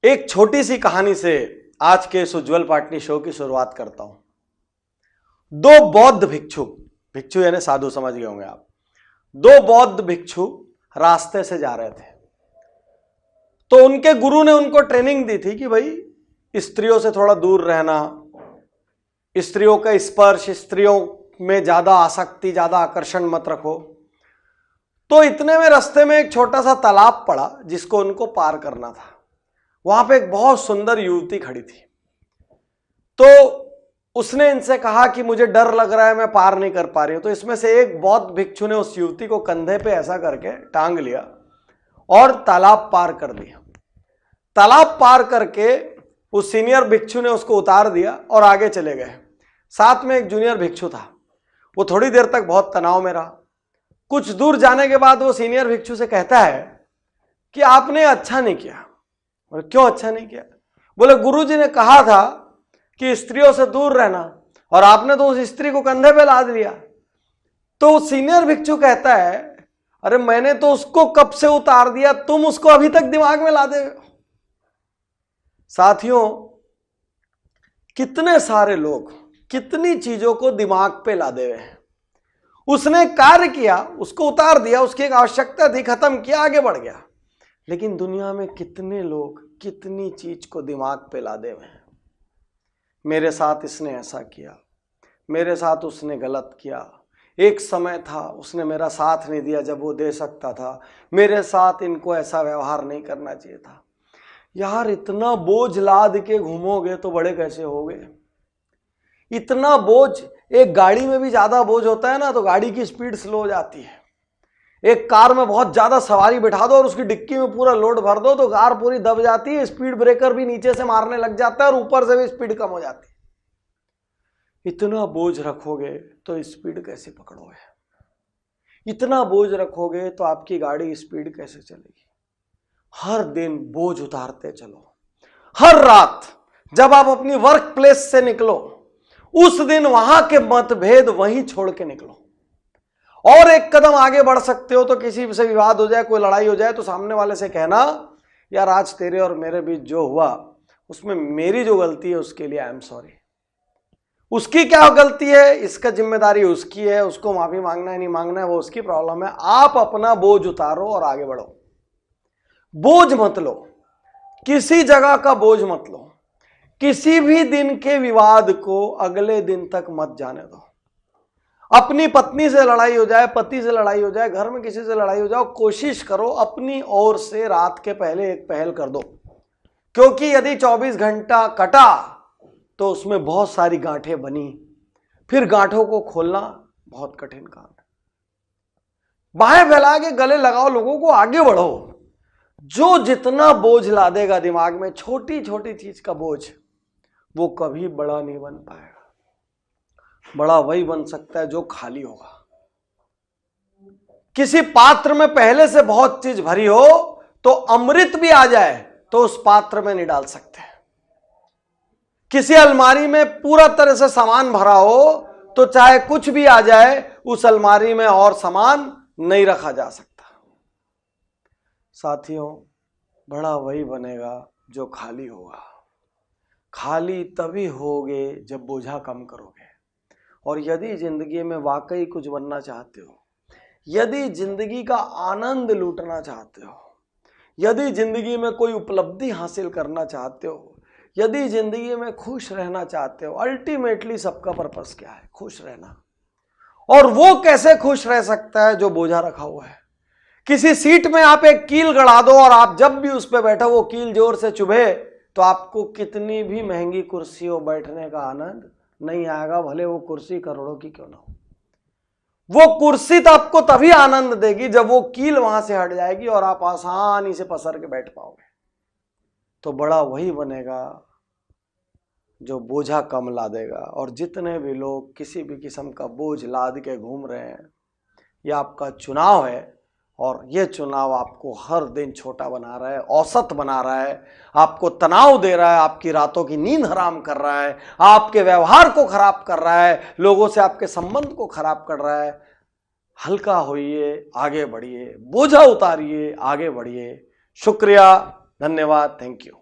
एक छोटी सी कहानी से आज के इस उज्जवल पाटनी शो की शुरुआत करता हूं। दो बौद्ध भिक्षु, भिक्षु यानी साधु समझ गए होंगे आप। दो बौद्ध भिक्षु रास्ते से जा रहे थे, तो उनके गुरु ने उनको ट्रेनिंग दी थी कि भाई स्त्रियों से थोड़ा दूर रहना, स्त्रियों का स्पर्श, स्त्रियों में ज्यादा आसक्ति, ज्यादा आकर्षण मत रखो। तो इतने में रास्ते में एक छोटा सा तालाब पड़ा जिसको उनको पार करना था। वहां पे एक बहुत सुंदर युवती खड़ी थी। तो उसने इनसे कहा कि मुझे डर लग रहा है, मैं पार नहीं कर पा रही हूं। तो इसमें से एक बौद्ध भिक्षु ने उस युवती को कंधे पे ऐसा करके टांग लिया और तालाब पार कर दिया। तालाब पार करके उस सीनियर भिक्षु ने उसको उतार दिया और आगे चले गए। साथ में एक जूनियर भिक्षु था। वो थोड़ी देर तक बहुत तनाव में रहा। कुछ दूर जाने के बाद वो सीनियर भिक्षु से कहता है कि आपने अच्छा नहीं किया। और क्यों अच्छा नहीं किया? बोले गुरुजी ने कहा था कि स्त्रियों से दूर रहना और आपने तो उस स्त्री को कंधे पे लाद लिया। तो सीनियर भिक्षु कहता है, अरे मैंने तो उसको कब से उतार दिया, तुम उसको अभी तक दिमाग में लादे हो। साथियों, कितने सारे लोग कितनी चीजों को दिमाग पे लादे हुए हैं। उसने कार्य किया, उसको उतार दिया, उसकी एक आवश्यकता थी, खत्म किया, आगे बढ़ गया। लेकिन दुनिया में कितने लोग कितनी चीज को दिमाग पे लादे हुए हैं। मेरे साथ इसने ऐसा किया, मेरे साथ उसने गलत किया, एक समय था उसने मेरा साथ नहीं दिया जब वो दे सकता था, मेरे साथ इनको ऐसा व्यवहार नहीं करना चाहिए था। यार, इतना बोझ लाद के घूमोगे तो बड़े कैसे होगे? इतना बोझ, एक गाड़ी में भी ज्यादा बोझ होता है ना तो गाड़ी की स्पीड स्लो हो जाती है। एक कार में बहुत ज्यादा सवारी बिठा दो और उसकी डिक्की में पूरा लोड भर दो तो कार पूरी दब जाती है, स्पीड ब्रेकर भी नीचे से मारने लग जाता है और ऊपर से भी स्पीड कम हो जाती है। इतना बोझ रखोगे तो स्पीड कैसे पकड़ोगे? इतना बोझ रखोगे तो आपकी गाड़ी स्पीड कैसे चलेगी? हर दिन बोझ उतारते चलो। हर रात जब आप अपनी वर्क प्लेस से निकलो, उस दिन वहां के मतभेद वहीं छोड़ के निकलो। और एक कदम आगे बढ़ सकते हो तो किसी से विवाद हो जाए, कोई लड़ाई हो जाए तो सामने वाले से कहना, यार आज तेरे और मेरे बीच जो हुआ उसमें मेरी जो गलती है उसके लिए आई एम सॉरी। उसकी क्या गलती है, इसका जिम्मेदारी उसकी है, उसको माफी मांगना है नहीं मांगना है वो उसकी प्रॉब्लम है। आप अपना बोझ उतारो और आगे बढ़ो। बोझ मत लो, किसी जगह का बोझ मत लो। किसी भी दिन के विवाद को अगले दिन तक मत जाने दो। अपनी पत्नी से लड़ाई हो जाए, पति से लड़ाई हो जाए, घर में किसी से लड़ाई हो जाए, कोशिश करो अपनी ओर से रात के पहले एक पहल कर दो। क्योंकि यदि 24 घंटा कटा तो उसमें बहुत सारी गांठें बनी, फिर गांठों को खोलना बहुत कठिन काम है। बाहें फैला के गले लगाओ लोगों को, आगे बढ़ो। जो जितना बोझ लादेगा दिमाग में, छोटी छोटी चीज का बोझ, वो कभी बड़ा नहीं बन पाएगा। बड़ा वही बन सकता है जो खाली होगा। किसी पात्र में पहले से बहुत चीज भरी हो तो अमृत भी आ जाए तो उस पात्र में नहीं डाल सकते। किसी अलमारी में पूरा तरह से सामान भरा हो तो चाहे कुछ भी आ जाए उस अलमारी में और सामान नहीं रखा जा सकता। साथियों, बड़ा वही बनेगा जो खाली होगा। खाली तभी होगे जब बोझा कम करोगे। और यदि जिंदगी में वाकई कुछ बनना चाहते हो, यदि जिंदगी का आनंद लूटना चाहते हो, यदि जिंदगी में कोई उपलब्धि हासिल करना चाहते हो, यदि जिंदगी में खुश रहना चाहते हो, अल्टीमेटली सबका पर्पस क्या है? खुश रहना। और वो कैसे खुश रह सकता है जो बोझा रखा हुआ है? किसी सीट में आप एक कील गड़ा दो और आप जब भी उस पर बैठो वो कील जोर से चुभे तो आपको कितनी भी महंगी कुर्सी हो बैठने का आनंद नहीं आएगा, भले वो कुर्सी करोड़ों की क्यों ना हो। वो कुर्सी तो आपको तभी आनंद देगी जब वो कील वहां से हट जाएगी और आप आसानी से पसर के बैठ पाओगे। तो बड़ा वही बनेगा जो बोझा कम लादेगा। और जितने भी लोग किसी भी किस्म का बोझ लाद के घूम रहे हैं, यह आपका चुनाव है। और यह चुनाव आपको हर दिन छोटा बना रहा है, औसत बना रहा है, आपको तनाव दे रहा है, आपकी रातों की नींद हराम कर रहा है, आपके व्यवहार को खराब कर रहा है, लोगों से आपके संबंध को खराब कर रहा है। हल्का होइए, आगे बढ़िए, बोझा उतारिए, आगे बढ़िए। शुक्रिया, धन्यवाद, थैंक यू।